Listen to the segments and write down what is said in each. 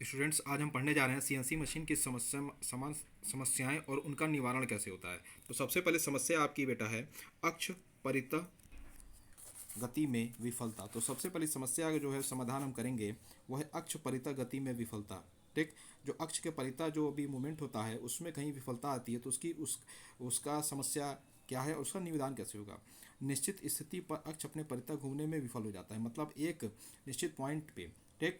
Students, आज हम पढ़ने जा रहे हैं सीएनसी मशीन की समस्याएं और उनका निवारण कैसे होता है। तो सबसे पहले समस्या आपकी बेटा है अक्ष परितः गति में विफलता। तो सबसे पहली समस्या जो है समाधान हम करेंगे वो है अक्ष परितः गति में विफलता। ठीक, जो अक्ष के परितः जो भी मूवमेंट होता है उसमें कहीं विफलता आती है तो उसका समस्या क्या है और उसका निदान कैसे होगा। निश्चित स्थिति पर अक्ष अपने परितः घूमने में विफल हो जाता है, मतलब एक निश्चित पॉइंट पे। ठीक,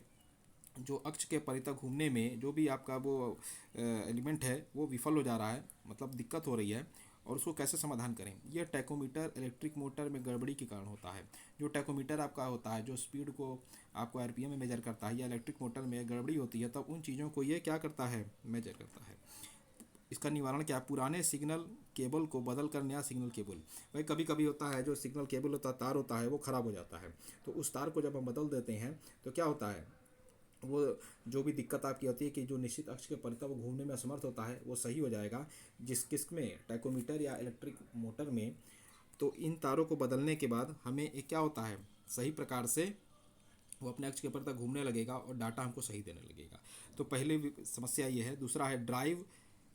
जो अक्ष के परितः घूमने में जो भी आपका वो एलिमेंट है वो विफल हो जा रहा है, मतलब दिक्कत हो रही है, और उसको कैसे समाधान करें। यह टैकोमीटर इलेक्ट्रिक मोटर में गड़बड़ी के कारण होता है। जो टैकोमीटर आपका होता है जो स्पीड को आपको आरपीएम में मेजर करता है, या इलेक्ट्रिक मोटर में गड़बड़ी होती है तब उन चीज़ों को ये क्या करता है, मेजर करता है। इसका निवारण क्या है, पुराने सिग्नल केबल को बदल कर नया सिग्नल केबल। भाई कभी कभी होता है जो सिग्नल केबल होता है, तार होता है, वो ख़राब हो जाता है। तो उस तार को जब हम बदल देते हैं तो क्या होता है, वो जो भी दिक्कत आपकी होती है कि जो निश्चित अक्ष के परितः वो घूमने में असमर्थ होता है वो सही हो जाएगा। जिस किस में टैकोमीटर या इलेक्ट्रिक मोटर में। तो इन तारों को बदलने के बाद हमें एक क्या होता है, सही प्रकार से वो अपने अक्ष के परितः घूमने लगेगा और डाटा हमको सही देने लगेगा। तो पहले समस्या ये है। दूसरा है ड्राइव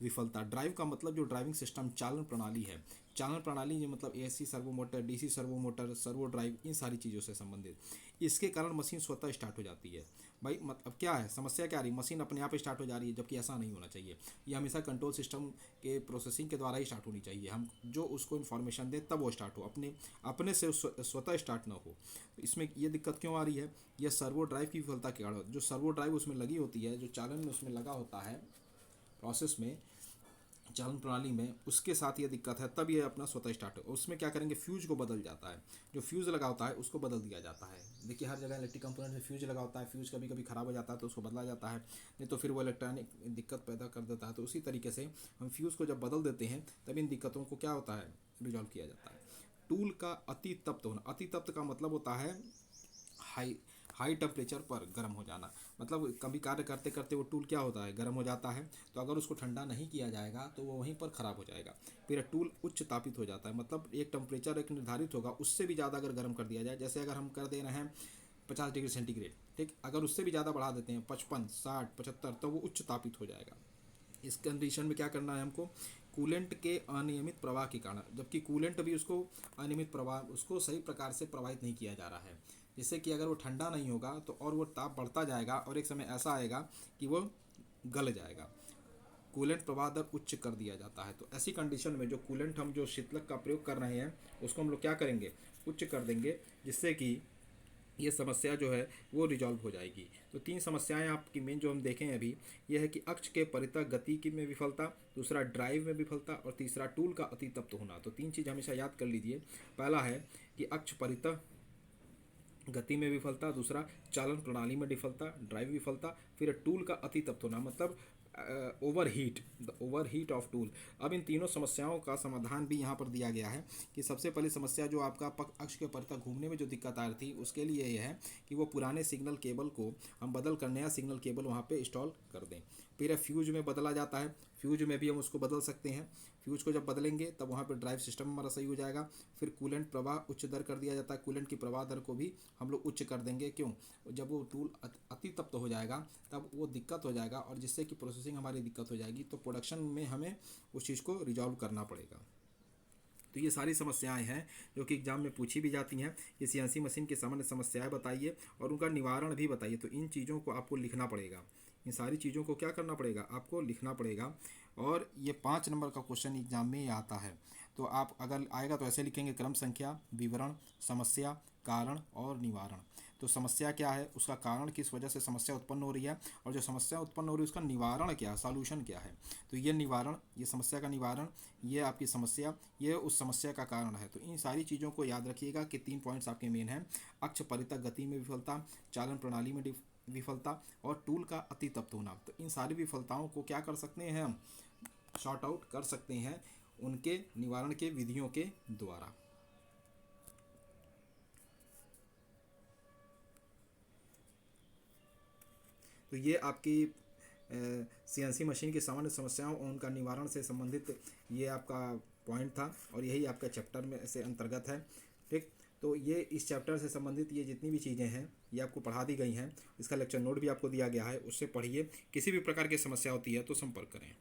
विफलता। ड्राइव का मतलब जो ड्राइविंग सिस्टम चालन प्रणाली है। चालन प्रणाली ये मतलब AC servo motor, DC servo motor, servo drive, इन सारी चीज़ों से संबंधित। इसके कारण मशीन स्वतः स्टार्ट हो जाती है। भाई मतलब क्या है, समस्या क्या आ रही है, मशीन अपने आप स्टार्ट हो जा रही है, जबकि ऐसा नहीं होना चाहिए। ये हमेशा कंट्रोल सिस्टम के प्रोसेसिंग के द्वारा ही स्टार्ट होनी चाहिए। हम जो उसको इन्फॉर्मेशन दें तब वो स्टार्ट हो, अपने अपने से स्वतः स्टार्ट ना हो। इसमें ये दिक्कत क्यों आ रही है, यह सर्वो ड्राइव की विफलता के कारण। जो सर्वो ड्राइव उसमें लगी होती है, जो चालन में उसमें लगा होता है प्रोसेस में, चालन प्रणाली में, उसके साथ ये दिक्कत है, तब ये अपना स्वतः स्टार्ट हो। उसमें क्या करेंगे, फ्यूज को बदल जाता है। जो फ्यूज़ लगा होता है उसको बदल दिया जाता है। देखिए हर जगह इलेक्ट्रिक कंपोनेंट में फ्यूज लगा होता है, फ्यूज कभी कभी ख़राब हो जाता है तो उसको बदला जाता है, नहीं तो फिर वो इलेक्ट्रॉनिक दिक्कत पैदा कर देता है। तो उसी तरीके से हम फ्यूज़ को जब बदल देते हैं तब इन दिक्कतों को क्या होता है, रिजॉल्व किया जाता है। टूल का अति तप्त होना। अति तप्त का मतलब होता है हाई हाई टेम्परेचर पर गर्म हो जाना। मतलब कभी कार्य करते करते वो टूल क्या होता है, गर्म हो जाता है। तो अगर उसको ठंडा नहीं किया जाएगा तो वो वहीं पर ख़राब हो जाएगा। फिर टूल उच्च तापित हो जाता है, मतलब एक टेम्परेचर एक निर्धारित होगा, उससे भी ज़्यादा अगर गर्म कर दिया जाए, जैसे अगर हम कर दे रहे हैं 50 डिग्री सेंटीग्रेड, ठीक, अगर उससे भी ज़्यादा बढ़ा देते हैं 55, 60, 75, तो वो उच्च तापित हो जाएगा। इस कंडीशन में क्या करना है हमको, कूलेंट के अनियमित प्रवाह के कारण, जबकि कूलेंट भी उसको अनियमित प्रवाह, उसको सही प्रकार से प्रवाहित नहीं किया जा रहा है, जिससे कि अगर वो ठंडा नहीं होगा तो और वो ताप बढ़ता जाएगा और एक समय ऐसा आएगा कि वो गल जाएगा। कूलेंट प्रवाह दर उच्च कर दिया जाता है। तो ऐसी कंडीशन में जो कूलेंट हम जो शीतलक का प्रयोग कर रहे हैं उसको हम लोग क्या करेंगे, उच्च कर देंगे, जिससे कि ये समस्या जो है वो रिजॉल्व हो जाएगी। तो तीन समस्याएं आपकी मेन जो हम देखें अभी, यह है कि अक्ष के परितः गति की में विफलता, दूसरा ड्राइव में विफलता, और तीसरा टूल का अति तप्त होना। तो तीन चीज़ हमेशा याद कर लीजिए। पहला है कि अक्ष परितः गति में विफलता, दूसरा चालन प्रणाली में विफलता, ड्राइव विफलता, फिर टूल का अति तप्त होना, मतलब over heat, the over heat of tool. अब इन तीनों समस्याओं का समाधान भी यहाँ पर दिया गया है कि सबसे पहली समस्या जो आपका अक्ष के परितः घूमने में जो दिक्कत आ रही थी उसके लिए यह है कि वो पुराने सिग्नल केबल को हम बदल कर नया सिग्नल केबल वहाँ पे इंस्टॉल कर दें। फिर फ्यूज में बदला जाता है, फ्यूज में भी हम उसको बदल सकते हैं। फ्यूज को जब बदलेंगे तब वहाँ पर ड्राइव सिस्टम हमारा सही हो जाएगा। फिर कूलेंट प्रवाह उच्च दर कर दिया जाता है, कूलेंट की प्रवाह दर को भी हम लोग उच्च कर देंगे। क्यों, जब वो टूल अति तप्त हो जाएगा तब वो दिक्कत हो जाएगा, और जिससे कि प्रोसेसिंग हमारी दिक्कत हो जाएगी, तो प्रोडक्शन में हमें उस चीज़ को रिजॉल्व करना पड़ेगा। तो ये सारी समस्याएं हैं जो कि एग्जाम में पूछी भी जाती हैं। ये सीएनसी मशीन की सामान्य समस्याएं बताइए और उनका निवारण भी बताइए। तो इन चीज़ों को आपको लिखना पड़ेगा, इन सारी चीज़ों को क्या करना पड़ेगा, आपको लिखना पड़ेगा। और ये 5 नंबर का क्वेश्चन एग्जाम में आता है। तो आप अगर आएगा तो ऐसे लिखेंगे, क्रम संख्या, विवरण, समस्या, कारण और निवारण। तो समस्या क्या है, उसका कारण किस वजह से समस्या उत्पन्न हो रही है, और जो समस्या उत्पन्न हो रही है उसका निवारण क्या है, सॉल्यूशन क्या है। तो ये निवारण, ये समस्या का निवारण, ये आपकी समस्या, ये उस समस्या का कारण है। तो इन सारी चीज़ों को याद रखिएगा कि 3 पॉइंट्स आपके मेन हैं। अक्ष परितः गति में विफलता, चालन प्रणाली में विफलता, और टूल का अति तप्त होना। तो इन सारी विफलताओं को क्या कर सकते हैं, हम शॉर्ट आउट कर सकते हैं उनके निवारण के विधियों के द्वारा। तो ये आपकी सीएनसी मशीन की सामान्य समस्याओं और उनका निवारण से संबंधित ये आपका पॉइंट था, और यही आपका चैप्टर में से अंतर्गत है। ठीक, तो ये इस चैप्टर से संबंधित ये जितनी भी चीज़ें हैं ये आपको पढ़ा दी गई हैं। इसका लेक्चर नोट भी आपको दिया गया है, उससे पढ़िए। किसी भी प्रकार की समस्या होती है तो संपर्क करें।